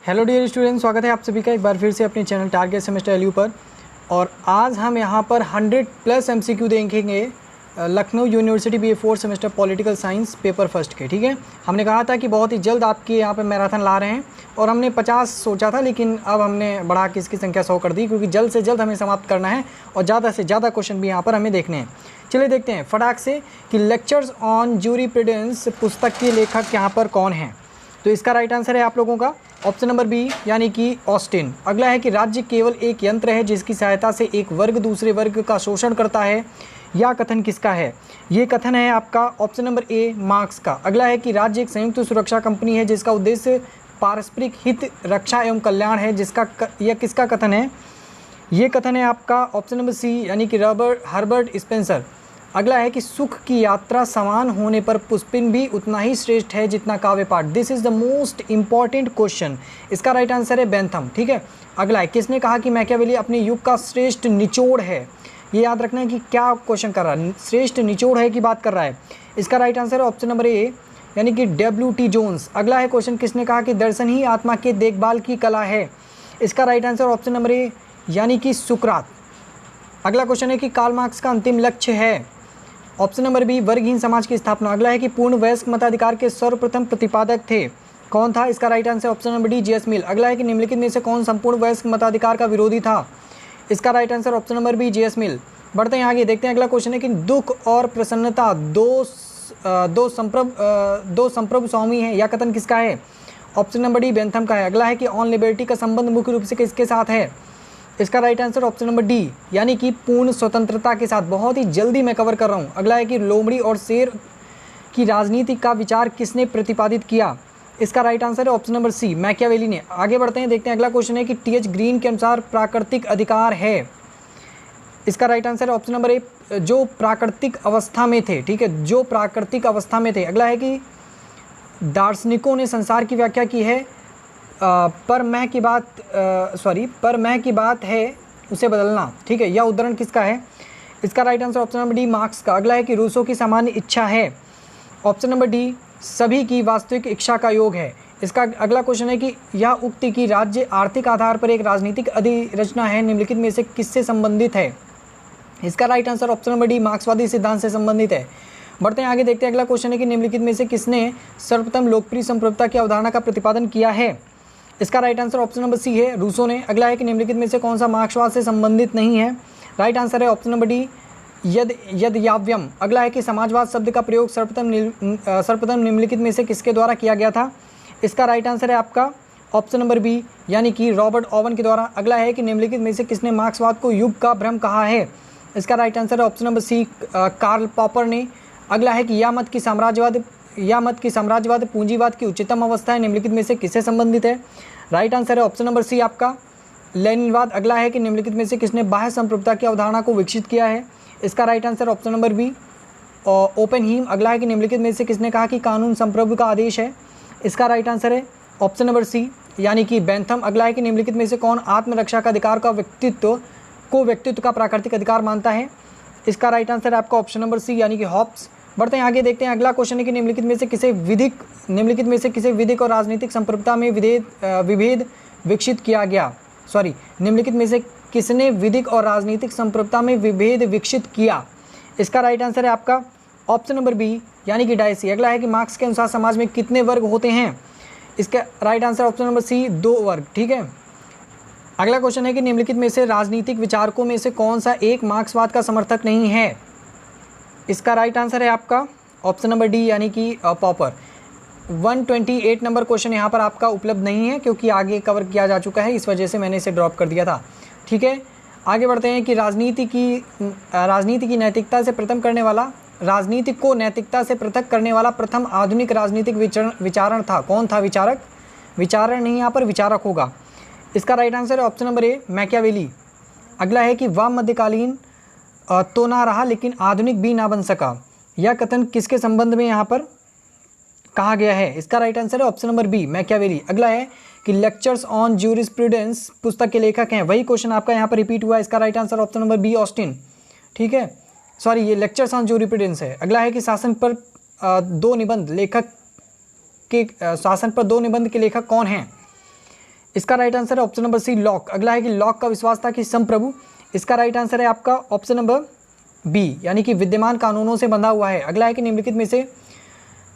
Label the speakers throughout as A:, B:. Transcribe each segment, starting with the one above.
A: Hello dear student, स्वागत है आप सभी का एक बार फिर से अपने चैनल टारगेट सेमेस्टर एलयू पर। और आज हम यहाँ पर 100+ एमसीक्यू देखेंगे Lucknow university BA 4 semester political science paper first के। ठीक है, हमने कहा था कि बहुत ही जल्द आपके यहाँ पे मैराथन ला रहे हैं और हमने 50 सोचा था, लेकिन अब हमने बढ़ा के इसकी संख्या 100 कर दी, क्योंकि जल्द से जल्द हमें समाप्त करना है और ज़्यादा से ज़्यादा क्वेश्चन भी यहाँ पर हमें देखने हैं। चलिए देखते हैं फटाक से कि लेक्चर्स ऑन जूरिप्रूडेंस पुस्तक के लेखक यहाँ पर कौन हैं। तो इसका राइट आंसर है आप लोगों का ऑप्शन नंबर बी, यानी कि ऑस्टिन। अगला है कि राज्य केवल एक यंत्र है जिसकी सहायता से एक वर्ग दूसरे वर्ग का शोषण करता है, यह कथन किसका है? ये कथन है आपका ऑप्शन नंबर ए, मार्क्स का। अगला है कि राज्य एक संयुक्त सुरक्षा कंपनी है जिसका उद्देश्य पारस्परिक हित, रक्षा एवं कल्याण है, यह किसका कथन है? ये कथन है आपका ऑप्शन नंबर सी, यानी कि हर्बर्ट स्पेंसर। अगला है कि सुख की यात्रा समान होने पर पुष्पिन भी उतना ही श्रेष्ठ है जितना काव्य पाठ। This is the most important question. इसका राइट आंसर है बेंथम। ठीक है, अगला है किसने कहा कि मैकियावेली अपने युग का श्रेष्ठ निचोड़ है? ये याद रखना है कि क्या क्वेश्चन कर रहा है, श्रेष्ठ निचोड़ है की बात कर रहा है। इसका राइट आंसर है ऑप्शन नंबर ए, यानी कि WT जोन्स। अगला है क्वेश्चन किसने कहा कि दर्शन ही आत्मा के देखभाल की कला है? इसका राइट आंसर ऑप्शन नंबर ए, यानी कि सुकरात। अगला क्वेश्चन है कि कार्ल मार्क्स का अंतिम लक्ष्य है? ऑप्शन नंबर बी, वर्गहीन समाज की स्थापना। अगला है कि पूर्ण वयस्क मताधिकार के सर्वप्रथम प्रतिपादक थे, कौन था? इसका right answer option number D, JS मिल। अगला है कि निम्नलिखित में से कौन संपूर्ण वयस्क मताधिकार का विरोधी था? इसका right answer option number B, JS Mill. बढ़ते हैं आगे, देखते हैं अगला क्वेश्चन है कि दुख और प्रसन्नता दो संप्रभु स्वामी हैं, यह कथन किसका है? ऑप्शन नंबर डी, बेंथम का है। अगला है कि ऑन लिबर्टी का संबंध मुख्य रूप से किसके साथ है? इसका right answer option number D, यानी कि पूर्ण स्वतंत्रता के साथ। बहुत ही जल्दी मैं कवर कर रहा हूँ। अगला है कि लोमड़ी और शेर की राजनीति का विचार किसने प्रतिपादित किया? इसका राइट आंसर है ऑप्शन नंबर सी, मैकियावेली ने। आगे बढ़ते हैं, देखते हैं अगला क्वेश्चन है कि TH ग्रीन के अनुसार प्राकृतिक अधिकार है? इसका राइट आंसर है ऑप्शन नंबर ए, जो प्राकृतिक अवस्था में थे। ठीक है, जो प्राकृतिक अवस्था में थे। अगला है कि दार्शनिकों ने संसार की व्याख्या की है पर मैं की बात है उसे बदलना। ठीक है, यह उद्धरण किसका है? इसका right answer option number D, marks का। अगला है कि रूसो की सामान्य इच्छा है? ऑप्शन नंबर डी, सभी की वास्तविक इच्छा का योग है। इसका अगला क्वेश्चन है कि यह उक्ति की राज्य आर्थिक आधार पर एक राजनीतिक अधिरचना है, निम्नलिखित में से किससे संबंधित है? इसका right answer option number D, मार्क्सवादी सिद्धांत से संबंधित है। बढ़ते हैं आगे, देखते हैं अगला क्वेश्चन है कि निम्नलिखित में से किसने सर्वप्रथम लोकप्रिय संप्रभुता की अवधारणा का प्रतिपादन किया है? इसका right answer option number C है, रूसो ने। अगला है कि निम्नलिखित में से कौन सा मार्क्सवाद से संबंधित नहीं है? राइट आंसर है ऑप्शन नंबर डी, यद्याव्यम। अगला है कि समाजवाद शब्द का प्रयोग सर्वप्रथम निम्नलिखित में से किसके द्वारा किया गया था? इसका राइट आंसर है आपका ऑप्शन नंबर बी, यानी कि रॉबर्ट ओवन के द्वारा। अगला है कि निम्नलिखित में से किसने मार्क्सवाद को युग का भ्रम कहा है? इसका राइट आंसर है option number C, Karl Popper ने। अगला है कि यह मत की साम्राज्यवाद पूंजीवाद की उच्चतम अवस्था है, निम्नलिखित में से किससे संबंधित है? राइट आंसर है ऑप्शन नंबर सी, आपका लेनिनवाद। अगला है कि निम्नलिखित में से किसने बाह्य संप्रभुता की अवधारणा को विकसित किया है? इसका right answer option number B, Oppenheim. अगला है कि निम्नलिखित में से किसने कहा कि कानून संप्रभु का आदेश है? इसका राइट आंसर है ऑप्शन नंबर सी, यानी कि बेंथम। अगला है कि निम्नलिखित में से कौन आत्मरक्षा का अधिकार का व्यक्तित्व का प्राकृतिक अधिकार मानता है? इसका राइट आंसर है आपका ऑप्शन नंबर सी, यानी कि हॉब्स। बढ़ते हैं आगे, देखते हैं अगला क्वेश्चन है कि निम्नलिखित में से किसे विधिक और राजनीतिक संप्रभुता में विभेद विकसित किया गया? निम्नलिखित में से किसने विधिक और राजनीतिक संप्रभुता में विभेद विकसित किया? इसका राइट आंसर है आपका ऑप्शन नंबर बी, यानी कि डायसी। अगला है कि मार्क्स के अनुसार समाज में कितने वर्ग होते हैं? इसका right answer option number C, 2 वर्ग। ठीक है, अगला क्वेश्चन है कि निम्नलिखित में से राजनीतिक विचारकों में से कौन सा एक मार्क्सवाद का समर्थक नहीं है? इसका राइट आंसर है आपका ऑप्शन नंबर डी, यानी कि पॉपर। 128 नंबर क्वेश्चन यहाँ पर आपका उपलब्ध नहीं है, क्योंकि आगे कवर किया जा चुका है, इस वजह से मैंने इसे ड्रॉप कर दिया था। ठीक है, आगे बढ़ते हैं कि राजनीति की नैतिकता से पृथक करने वाला प्रथम आधुनिक राजनीतिक विचारण था, कौन था? विचारण नहीं, यहाँ पर विचारक होगा। इसका राइट आंसर है ऑप्शन नंबर ए, मैकियावेली। अगला है कि वह मध्यकालीन तो ना रहा लेकिन आधुनिक भी ना बन सका, यह कथन किसके संबंध में यहाँ पर कहा गया है? इसका राइट आंसर है ऑप्शन नंबर बी, मैकियावेली। अगला है कि लेक्चर्स ऑन जूरिस्प्रूडेंस पुस्तक के लेखक हैं, वही क्वेश्चन आपका यहाँ पर रिपीट हुआ है। इसका right answer option number B, Austin. ठीक है, ये लेक्चर्स ऑन जूरिस्प्रूडेंस है। अगला है कि शासन पर दो निबंध के लेखक कौन हैं? इसका राइट आंसर है ऑप्शन नंबर सी लॉक। अगला है कि लॉक का विश्वास था कि संप्रभु। इसका राइट आंसर है आपका ऑप्शन नंबर बी, यानी कि विद्यमान कानूनों से बंधा हुआ है। अगला है कि निम्नलिखित में से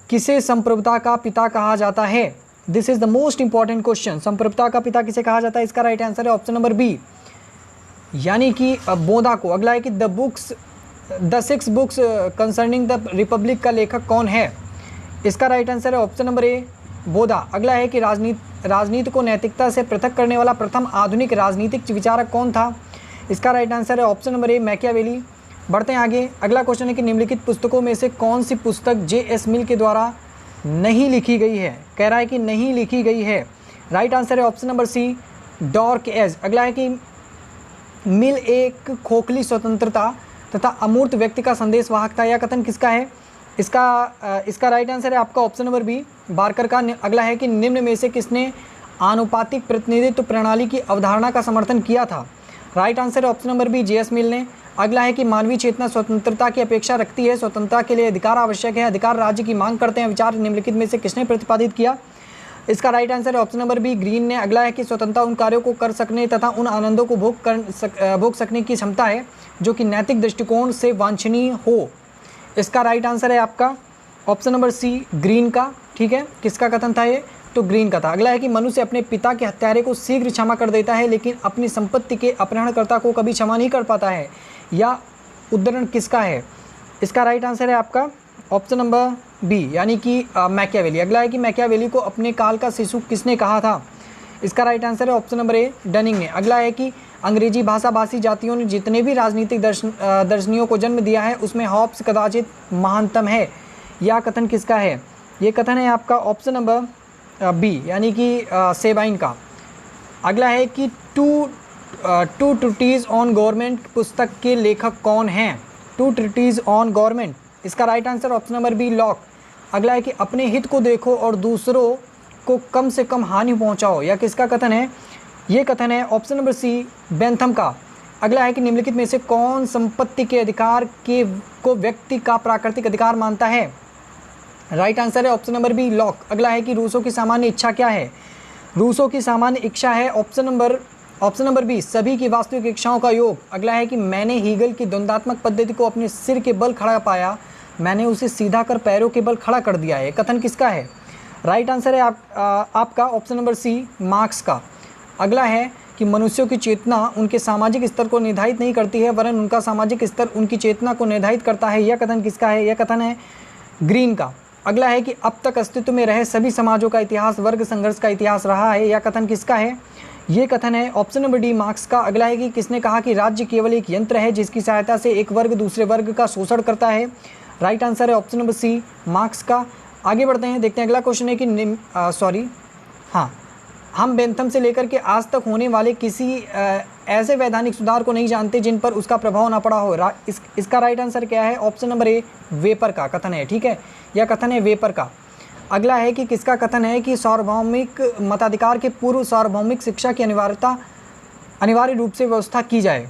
A: किसे संप्रभुता का पिता कहा जाता है? This is the most important question. संप्रभुता का पिता किसे कहा जाता है? इसका राइट आंसर है ऑप्शन नंबर बी, यानी कि बोधा को। अगला है कि the 6 books concerning the Republic का लेखक कौन है? इसका राइट आंसर है ऑप्शन नंबर ए, बोधा। अगला है कि राजनीति को नैतिकता से पृथक करने वाला प्रथम आधुनिक राजनीतिक विचारक कौन था? इसका राइट आंसर है ऑप्शन नंबर ए, मैकियावेली। बढ़ते हैं आगे। अगला क्वेश्चन है कि निम्नलिखित पुस्तकों में से कौन सी पुस्तक जे.एस. मिल के द्वारा नहीं लिखी गई है? कह रहा है कि नहीं लिखी गई है। राइट आंसर है option number C, dark age. अगला है कि मिल एक खोखली स्वतंत्रता तथा अमूर्त व्यक्ति का संदेशवाहक था। यह कथन किसका है? इसका राइट आंसर है आपका ऑप्शन नंबर बी, बार्कर का। अगला है कि निम्न में से किसने आनुपातिक प्रतिनिधित्व प्रणाली की अवधारणा का समर्थन किया था? राइट आंसर है ऑप्शन नंबर बी, जे.एस. मिल ने। अगला है कि मानवीय चेतना स्वतंत्रता की अपेक्षा रखती है, स्वतंत्रता के लिए अधिकार आवश्यक है, अधिकार राज्य की मांग करते हैं, विचार निम्नलिखित में से किसने प्रतिपादित किया? इसका राइट आंसर है ऑप्शन नंबर बी, ग्रीन ने। अगला है कि स्वतंत्रता उन कार्यों को कर सकने तथा उन आनंदों को भोग सकने की क्षमता है जो कि नैतिक दृष्टिकोण से वांछनीय हो। इसका राइट आंसर है आपका ऑप्शन नंबर सी, ग्रीन का। ठीक है, किसका कथन था ये? तो ग्रीन का था। अगला है कि मनुष्य अपने पिता के हत्यारे को शीघ्र क्षमा कर देता है लेकिन अपनी संपत्ति के अपहरणकर्ता को कभी क्षमा नहीं कर पाता है। या उद्धरण किसका है? इसका राइट आंसर है आपका ऑप्शन नंबर बी, यानी कि मैकियावेली। अगला है कि मैकियावेली को अपने काल का शिशु किसने कहा था? इसका राइट आंसर है ऑप्शन नंबर ए, डनिंग ने। अगला है कि अंग्रेजी भाषा भाषी जातियों ने जितने भी राजनीतिक दर्शनियों को जन्म दिया है उसमें हॉब्स कदाचित महानतम है। यह कथन किसका है? ये कथन है आपका ऑप्शन नंबर बी, यानी कि सेबाइन का। अगला है कि टू ट्रीटीज ऑन गवर्नमेंट पुस्तक के लेखक कौन हैं? Two treatises on government. इसका right answer option number B, Locke. अगला है कि अपने हित को देखो और दूसरों को कम से कम हानि पहुंचाओ। यह किसका कथन है? ये कथन है ऑप्शन नंबर सी, बेंथम का। अगला है कि निम्नलिखित में से कौन संपत्ति के अधिकार को व्यक्ति का प्राकृतिक अधिकार मानता है? राइट आंसर है ऑप्शन नंबर बी, लॉक। अगला है कि रूसों की सामान्य इच्छा क्या है? रूसों की सामान्य इच्छा है ऑप्शन नंबर बी, सभी की वास्तविक इच्छाओं का योग। अगला है कि मैंने हीगल की द्वंद्वात्मक पद्धति को अपने सिर के बल खड़ा पाया, मैंने उसे सीधा कर पैरों के बल खड़ा कर दिया है। कथन किसका है? राइट आंसर है आपका ऑप्शन नंबर सी, मार्क्स का। अगला है कि मनुष्यों की चेतना उनके सामाजिक स्तर को निर्धारित नहीं करती है वरन उनका सामाजिक स्तर उनकी चेतना को निर्धारित करता है। यह कथन किसका है? यह कथन है ग्रीन का। अगला है कि अब तक अस्तित्व में रहे सभी समाजों का इतिहास वर्ग संघर्ष का इतिहास रहा है। यह कथन किसका है? ये कथन है ऑप्शन नंबर डी, मार्क्स का। अगला है कि किसने कहा कि राज्य केवल एक यंत्र है जिसकी सहायता से एक वर्ग दूसरे वर्ग का शोषण करता है? राइट आंसर है ऑप्शन नंबर सी, मार्क्स का। आगे बढ़ते हैं, देखते हैं अगला क्वेश्चन है कि हम बेंथम से लेकर के आज तक होने वाले किसी ऐसे वैधानिक सुधार को नहीं जानते जिन पर उसका प्रभाव ना पड़ा हो। इसका राइट आंसर क्या है? ऑप्शन नंबर ए, वेपर का कथन है। ठीक है, यह कथन है वेपर का। अगला है कि किसका कथन है कि सार्वभौमिक मताधिकार के पूर्व सार्वभौमिक शिक्षा की अनिवार्य रूप से व्यवस्था की जाए।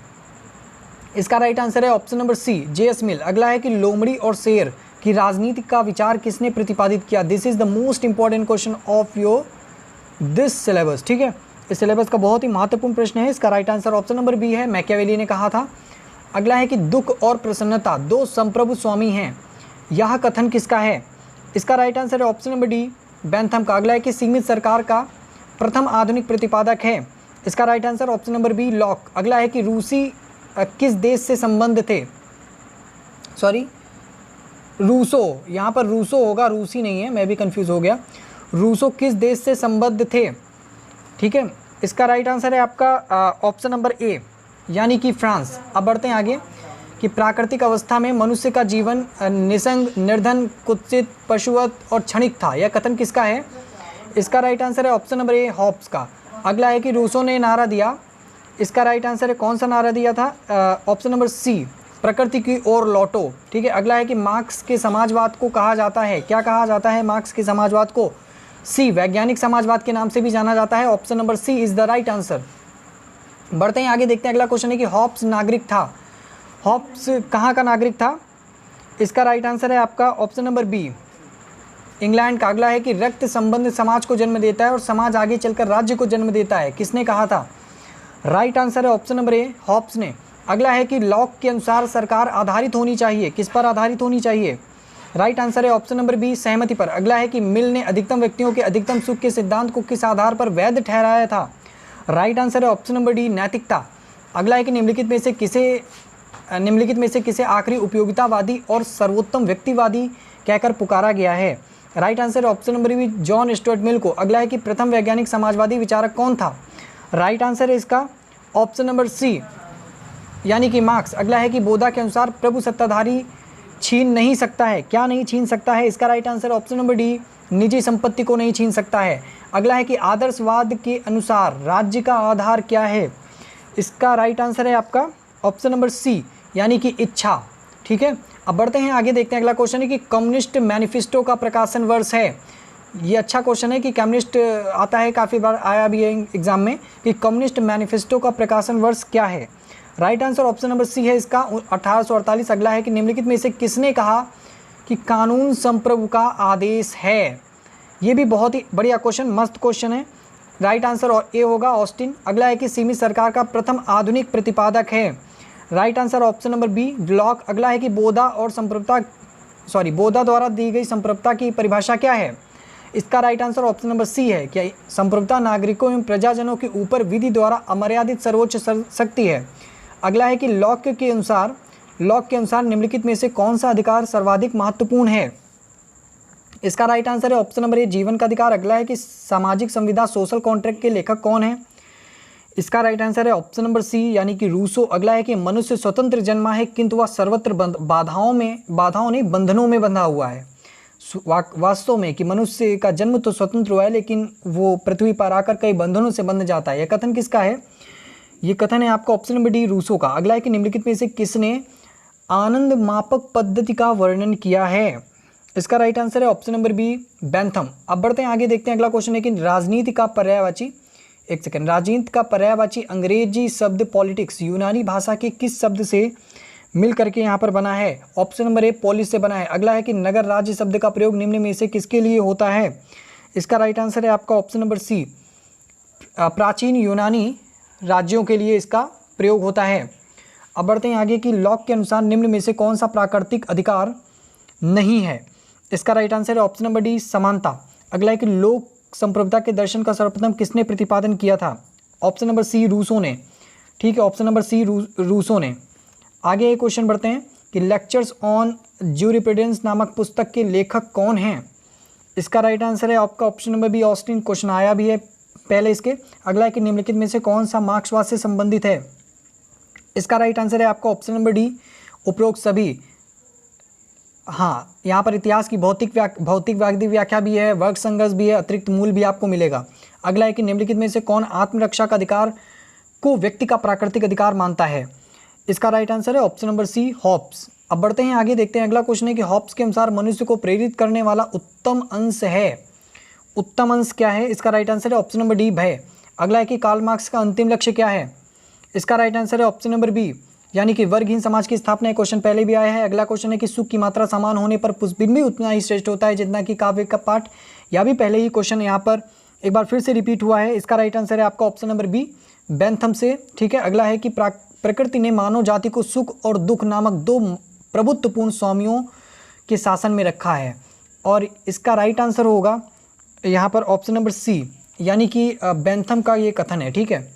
A: इसका राइट आंसर है ऑप्शन नंबर सी, जे.एस. मिल। अगला है कि लोमड़ी और शेर की राजनीति का विचार किसने प्रतिपादित किया? This is the most important question of your this syllabus. ठीक है, इस सिलेबस का बहुत ही महत्वपूर्ण प्रश्न है। इसका right answer option number B है, मैकियावेली ने कहा था। अगला है कि दुख और प्रसन्नता दो संप्रभु स्वामी हैं, यह कथन किसका है? इसका राइट आंसर है ऑप्शन नंबर डी, बेंथम का। अगला है कि सीमित सरकार का प्रथम आधुनिक प्रतिपादक है। इसका right answer option number B, Locke. अगला है कि रूसी किस देश से संबंध थे? रूसो, यहाँ पर रूसो होगा, रूसी नहीं है, मैं भी कंफ्यूज हो गया। रूसो किस देश से संबद्ध थे? ठीक है, इसका राइट आंसर है आपका ऑप्शन नंबर ए, यानी कि फ्रांस। अब बढ़ते हैं आगे कि प्राकृतिक अवस्था में मनुष्य का जीवन निसंग, निर्धन, कुत्सित, पशुवत और क्षणिक था। यह कथन किसका है? इसका राइट आंसर है ऑप्शन नंबर ए, हॉब्स का। अगला है कि रूसो ने नारा दिया। इसका राइट आंसर है कौन सा नारा दिया था? ऑप्शन नंबर सी, प्रकृति की ओर लौटो। ठीक है, अगला है कि मार्क्स के समाजवाद को कहा जाता है, क्या कहा जाता है मार्क्स के समाजवाद को? सी, वैज्ञानिक समाजवाद के नाम से भी जाना जाता है। Option number C is the right answer. बढ़ते हैं आगे, देखते हैं अगला क्वेश्चन है कि हॉब्स नागरिक था। हॉब्स कहाँ का नागरिक था? इसका राइट आंसर है आपका ऑप्शन नंबर बी, इंग्लैंड का। अगला है कि रक्त संबंध समाज को जन्म देता है और समाज आगे चलकर राज्य को जन्म देता है, किसने कहा था? राइट आंसर है ऑप्शन नंबर ए, हॉब्स ने। अगला है कि लॉक के अनुसार सरकार आधारित होनी चाहिए, किस पर आधारित होनी चाहिए? राइट आंसर है ऑप्शन नंबर बी, सहमति पर। अगला है कि मिल ने अधिकतम व्यक्तियों के अधिकतम सुख के सिद्धांत को किस आधार पर वैध ठहराया था? राइट आंसर है ऑप्शन नंबर डी, नैतिकता। अगला है कि निम्नलिखित में से किसे आखिरी उपयोगितावादी और सर्वोत्तम व्यक्तिवादी कहकर पुकारा गया है? राइट आंसर है option number B, John Stuart Mill को। अगला है कि प्रथम वैज्ञानिक समाजवादी विचारक कौन था? राइट आंसर है इसका ऑप्शन नंबर सी, यानी कि मार्क्स। अगला है कि बोधा के अनुसार प्रभु सत्ताधारी छीन नहीं सकता है, क्या नहीं छीन सकता है? इसका right answer option number D, निजी संपत्ति को नहीं छीन सकता है। अगला है कि आदर्शवाद के अनुसार राज्य का आधार क्या है? इसका राइट आंसर है आपका ऑप्शन नंबर सी, यानी कि इच्छा। ठीक है, अब बढ़ते हैं आगे, देखते हैं अगला क्वेश्चन है कि कम्युनिस्ट मैनिफेस्टो का प्रकाशन वर्ष है। ये अच्छा क्वेश्चन है कि कम्युनिस्ट आता है, काफ़ी बार आया भी है एग्जाम में, कि कम्युनिस्ट मैनिफेस्टो का प्रकाशन वर्ष क्या है? Right answer option number C है इसका, 1848। अगला है कि निम्नलिखित में से किसने कहा कि कानून संप्रभु का आदेश है? ये भी बहुत ही बढ़िया क्वेश्चन, मस्त क्वेश्चन है। राइट आंसर और ए होगा, ऑस्टिन। अगला है कि सीमित सरकार का प्रथम आधुनिक प्रतिपादक है। Right answer option number B, Locke. अगला है कि बोधा द्वारा दी गई संप्रभुता की परिभाषा क्या है? इसका right answer option number C है, क्या संप्रभुता नागरिकों एवं प्रजाजनों के ऊपर विधि द्वारा अमर्यादित सर्वोच्च शक्ति है। अगला है कि लॉक के अनुसार निम्नलिखित में से कौन सा अधिकार सर्वाधिक महत्वपूर्ण है? इसका राइट आंसर है ऑप्शन नंबर ए, जीवन का अधिकार। अगला है कि सामाजिक संविदा सोशल कॉन्ट्रैक्ट के लेखक कौन है? इसका राइट आंसर है ऑप्शन नंबर सी, यानी कि रूसो। अगला है कि मनुष्य स्वतंत्र जन्मा है किंतु वह सर्वत्र बाधाओं नहीं बंधनों में बंधा हुआ है। वास्तव में कि मनुष्य का जन्म तो स्वतंत्र हुआ है, लेकिन वो पृथ्वी पर आकर कई बंधनों से बंध जाता है। यह कथन किसका है? ये कथन है आपका ऑप्शन नंबर डी, रूसो का। अगला है कि निम्नलिखित में से किसने आनंद मापक पद्धति का वर्णन किया है? इसका राइट आंसर है ऑप्शन नंबर बी, बेंथम। अब बढ़ते हैं आगे, देखते हैं अगला क्वेश्चन है कि राजनीति का पर्यायवाची अंग्रेजी शब्द पॉलिटिक्स यूनानी भाषा के किस शब्द से मिल करके यहाँ पर बना है? ऑप्शन नंबर ए, पोलिस से बना है। अगला है कि नगर राज्य शब्द का प्रयोग निम्न में से किसके लिए होता है? इसका राइट आंसर है आपका ऑप्शन नंबर सी, प्राचीन यूनानी राज्यों के लिए इसका प्रयोग होता है। अब बढ़ते हैं आगे कि लॉक के अनुसार निम्न में से कौन सा प्राकृतिक अधिकार नहीं है? इसका राइट आंसर है ऑप्शन नंबर डी, समानता। अगला है कि लोक संप्रभुता के दर्शन का सर्वप्रथम किसने प्रतिपादन किया था? ऑप्शन नंबर सी, रूसो ने। ठीक है, ऑप्शन नंबर सी, रूसो ने। आगे एक क्वेश्चन बढ़ते हैं कि लेक्चर्स ऑन ज्यूरिप्रूडेंस नामक पुस्तक के लेखक कौन हैं? इसका राइट आंसर है आपका option number B, Austin. Question आया भी है पहले इसके। अगला है कि निम्नलिखित में से कौन सा मार्क्सवाद से संबंधित है? इसका राइट आंसर है आपका ऑप्शन नंबर डी, उपरोक्त सभी। हाँ, यहाँ पर इतिहास की भौतिकवादी व्याख्या भी है, वर्ग संघर्ष भी है, अतिरिक्त मूल भी आपको मिलेगा। अगला है कि निम्नलिखित में से कौन आत्मरक्षा का अधिकार को व्यक्ति का प्राकृतिक अधिकार मानता है? इसका राइट आंसर है ऑप्शन नंबर सी, हॉब्स। अब बढ़ते हैं आगे, देखते हैं अगला क्वेश्चन है कि हॉब्स के अनुसार मनुष्य को प्रेरित करने वाला उत्तम अंश है। उत्तम अंश क्या है? इसका राइट आंसर है ऑप्शन नंबर डी, भय। अगला है कि कार्ल मार्क्स का अंतिम लक्ष्य क्या है? इसका राइट आंसर है ऑप्शन नंबर बी, यानी कि वर्गहीन समाज की स्थापना। क्वेश्चन पहले भी आया है। अगला क्वेश्चन है कि सुख की मात्रा समान होने पर पुष्पिन भी उतना ही श्रेष्ठ होता है जितना कि काव्य का पाठ। या भी पहले ही क्वेश्चन यहाँ पर एक बार फिर से रिपीट हुआ है। इसका राइट आंसर है आपका ऑप्शन नंबर बी, बेंथम से। ठीक है, अगला है कि प्रकृति ने मानव जाति को सुख और दुख नामक दो प्रभुत्वपूर्ण स्वामियों के शासन में रखा है, और इसका राइट आंसर होगा यहाँ पर ऑप्शन नंबर सी, यानी कि बेंथम का ये कथन है। ठीक है,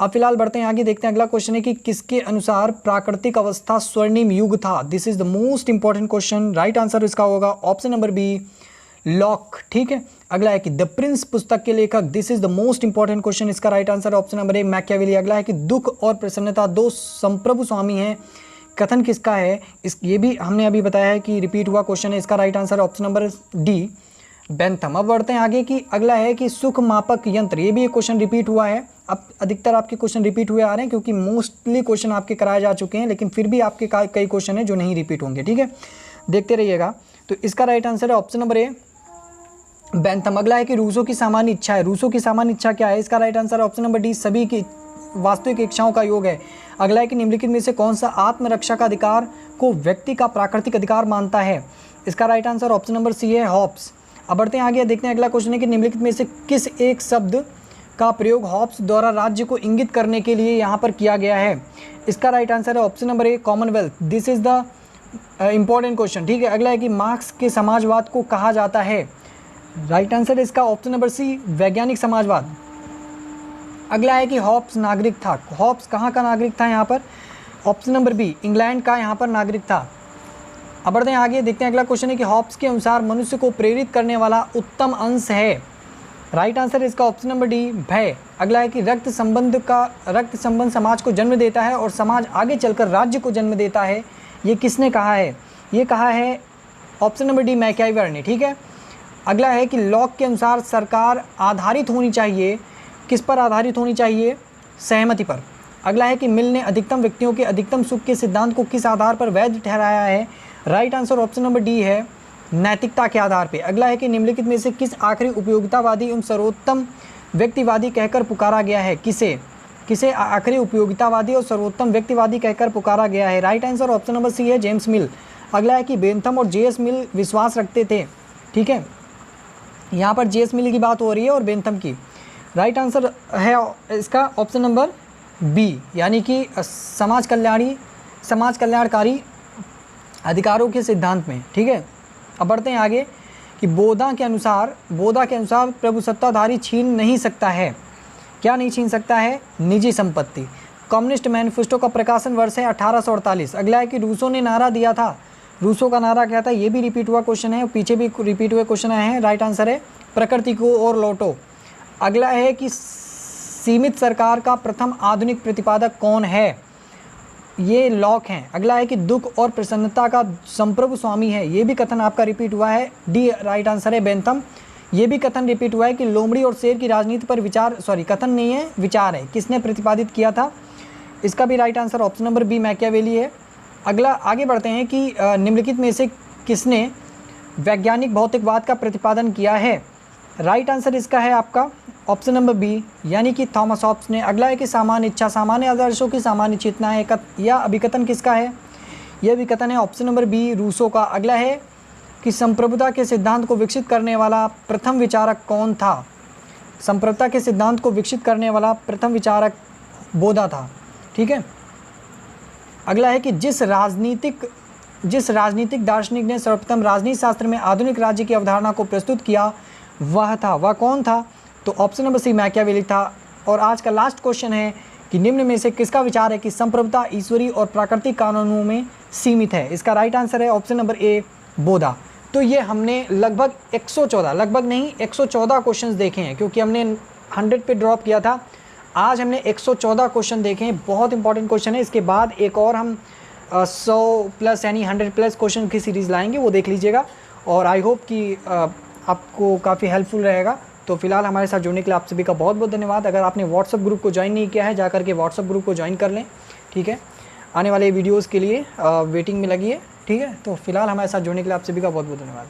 A: अब फिलहाल बढ़ते हैं आगे, देखते हैं अगला क्वेश्चन है कि किसके अनुसार प्राकृतिक अवस्था स्वर्णिम युग था? This is the most important question. Right answer इसका होगा ऑप्शन नंबर बी, लॉक। ठीक है, अगला है कि द प्रिंस पुस्तक के लेखक, this is the most important question. इसका right answer option number A, Machiavelli. अगला है कि दुख और प्रसन्नता दो संप्रभु स्वामी हैं, कथन किसका है? ये भी हमने अभी बताया है कि रिपीट हुआ क्वेश्चन है। इसका right answer option number D, Bentham. अब बढ़ते हैं आगे कि अगला है कि सुख मापक यंत्र, ये भी एक क्वेश्चन रिपीट हुआ है। अब अधिकतर आपके क्वेश्चन रिपीट हुए आ रहे हैं क्योंकि मोस्टली क्वेश्चन आपके कराए जा चुके हैं, लेकिन फिर भी आपके कई क्वेश्चन हैं जो नहीं रिपीट होंगे। ठीक है, देखते रहिएगा। तो इसका राइट आंसर है ऑप्शन नंबर ए, बेंथम। अगला है कि रूसो की सामान्य इच्छा है। रूसो की सामान्य इच्छा क्या है? इसका राइट आंसर है ऑप्शन नंबर डी, सभी की वास्तविक इच्छाओं का योग है। अगला है कि निम्नलिखित में से कौन सा आत्मरक्षा का अधिकार को व्यक्ति का प्राकृतिक अधिकार मानता है? इसका right answer option number C है, हॉब्स। अब बढ़ते हैं आगे, देखते हैं अगला क्वेश्चन है कि निम्नलिखित में से किस एक शब्द का प्रयोग हॉब्स द्वारा राज्य को इंगित करने के लिए यहाँ पर किया गया है। इसका राइट आंसर है option number A, Commonwealth. This is the important question, ठीक है। अगला है कि मार्क्स के समाजवाद को कहा जाता है। राइट आंसर है इसका ऑप्शन नंबर सी, वैज्ञानिक समाजवाद। अगला है कि हॉब्स नागरिक था। हॉब्स कहाँ का नागरिक था यहाँ पर? ऑप्शन नंबर बी, इंग्लैंड का यहाँ पर नागरिक था। अब बढ़ते हैं आगे, देखते हैं अगला क्वेश्चन है कि हॉब्स के अनुसार मनुष्य को प्रेरित करने वाला उत्तम अंश है। राइट आंसर है इसका ऑप्शन नंबर डी, भय। अगला है कि रक्त संबंध समाज को जन्म देता है और समाज आगे चलकर राज्य को जन्म देता है। ये किसने कहा है? ये कहा है ऑप्शन नंबर डी, मैकियावेली ने, ठीक है। अगला है कि लॉक के अनुसार सरकार आधारित होनी चाहिए, किस पर आधारित होनी चाहिए? सहमति पर। अगला है कि मिल ने अधिकतम व्यक्तियों के अधिकतम सुख के सिद्धांत को किस आधार पर वैध ठहराया है? Right answer option number D है, नैतिकता के आधार पे। अगला है कि निम्नलिखित में से किस आखिरी उपयोगितावादी एवं सर्वोत्तम व्यक्तिवादी कहकर पुकारा गया है? किसे आखिरी उपयोगितावादी और सर्वोत्तम व्यक्तिवादी कहकर पुकारा गया है? Right answer option number C है, जेम्स मिल। अगला है कि बेंथम और जे.एस. मिल विश्वास रखते थे, ठीक है। यहाँ पर जे.एस. मिल की बात हो रही है और बेंथम की। राइट आंसर है इसका ऑप्शन नंबर बी, यानी कि समाज कल्याणकारी अधिकारों के सिद्धांत में, ठीक है। अब बढ़ते हैं आगे कि बोधा के अनुसार प्रभुसत्ताधारी छीन नहीं सकता है। क्या नहीं छीन सकता है? निजी संपत्ति। कम्युनिस्ट मैनिफेस्टो का प्रकाशन वर्ष है 1848। अगला है कि रूसो ने नारा दिया था। रूसो का नारा क्या था? ये भी रिपीट हुआ क्वेश्चन है, पीछे भी रिपीट हुए क्वेश्चन आए हैं। राइट आंसर है प्रकृति को और लौटो। अगला है कि सीमित सरकार का प्रथम आधुनिक प्रतिपादक कौन है? ये लॉक हैं। अगला है कि दुख और प्रसन्नता का संप्रभु स्वामी है। ये भी कथन आपका रिपीट हुआ है, डी राइट आंसर है, बेंथम। ये भी कथन रिपीट हुआ है कि लोमड़ी और शेर की राजनीति पर कथन नहीं है, विचार है। किसने प्रतिपादित किया था? इसका भी right answer option number B, Machiavelli है। अगला आगे बढ़ते हैं कि निम्नलिखित में से किसने वैज्ञानिक भौतिकवाद का प्रतिपादन किया है? राइट आंसर इसका है आपका ऑप्शन नंबर बी, यानी कि थॉमस हॉब्स ने। अगला है कि सामान्य इच्छा, सामान्य आदर्शों की सामान्य चेतना है या अभिकथन किसका है? यह अभिकथन है ऑप्शन नंबर बी, रूसो का। अगला है कि संप्रभुता के सिद्धांत को विकसित करने वाला प्रथम विचारक कौन था? संप्रभुता के सिद्धांत को विकसित करने वाला प्रथम विचारक बोधा था, ठीक है। अगला है कि जिस राजनीतिक दार्शनिक ने सर्वप्रथम राजनीति शास्त्र में आधुनिक राज्य की अवधारणा को प्रस्तुत किया, वह कौन था? तो ऑप्शन नंबर सी, मैकियावेली था। और आज का लास्ट क्वेश्चन है कि निम्न में से किसका विचार है कि संप्रभुता ईश्वरीय और प्राकृतिक कानूनों में सीमित है? इसका राइट आंसर है ऑप्शन नंबर ए, बोधा। तो ये हमने लगभग 114 क्वेश्चंस देखे हैं, क्योंकि हमने 100 पे ड्रॉप किया था। आज हमने 114 क्वेश्चन देखे हैं, बहुत इंपॉर्टेंट क्वेश्चन है। इसके बाद एक और हम 100 प्लस यानी 100 प्लस क्वेश्चन की सीरीज़ लाएंगे, वो देख लीजिएगा। और आई होप कि आपको काफ़ी हेल्पफुल रहेगा। तो फिलहाल हमारे साथ जुड़ने के लिए आप सभी का बहुत बहुत धन्यवाद। अगर आपने व्हाट्सअप ग्रुप को ज्वाइन नहीं किया है, जा करके व्हाट्सअप ग्रुप को ज्वाइन कर लें, ठीक है। आने वाले वीडियोज़ के लिए वेटिंग में लगी है, ठीक है। तो फिलहाल हमारे साथ जुड़ने के लिए आप सभी का बहुत बहुत धन्यवाद।